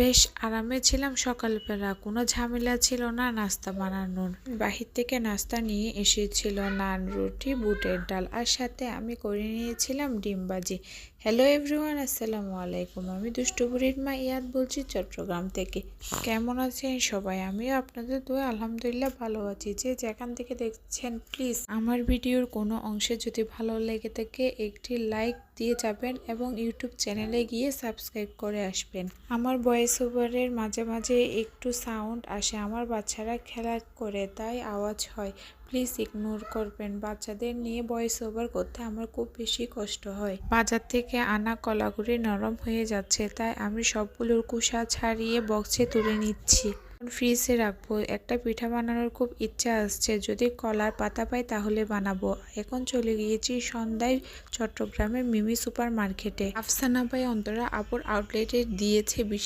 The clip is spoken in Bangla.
বেশ আরামে ছিলাম সকালবেলা, কোনো ঝামেলা ছিল না নাস্তা বানানোর। বাহির থেকে নাস্তা নিয়ে এসেছিল নান, রুটি, বুটের ডাল, আর সাথে আমি করে নিয়েছিলাম ডিম ভাজি। হ্যালো এভরিওয়ান, আসসালামু আলাইকুম। আমি দুষ্টু বুড়ির মা ইয়াদ বলছি চট্টগ্রাম থেকে। কেমন আছেন সবাই? আমিও আপনাদের দোয়া আলহামদুলিল্লাহ ভালো আছি। যে যেখান থেকে দেখছেন প্লিজ আমার ভিডিওর কোনো অংশে যদি ভালো লেগে থাকে একটি লাইক দিয়ে যাবেন এবং ইউটিউব চ্যানেলে গিয়ে সাবস্ক্রাইব করে আসবেন। আমার ভয়েস ওভারের মাঝে মাঝে একটু সাউন্ড আসে, আমার বাচ্চারা খেলা করে তাই আওয়াজ হয়, প্লিজ ইগনোর করবেন। বাচ্চাদের নিয়ে ভয়েস ওভার করতে আমার খুব বেশি কষ্ট হয়। বাজার থেকে আনা কলাগুলি নরম হয়ে যাচ্ছে, তাই আমি সবগুলোর কুসা ছাড়িয়ে বক্সে তুলে নিচ্ছি। ফ্রিজে রাখবো। একটা পিঠা বানানোর খুব ইচ্ছা আসছে, যদি কলার পাতা পাই তাহলে বানাবো। এখন চলে গিয়েছি সন্ধ্যায় চট্টগ্রামের মিমি সুপার মার্কেটে। আফসানা ভাই অন্তরা আপুর আউটলেটে দিয়েছে বিশেষ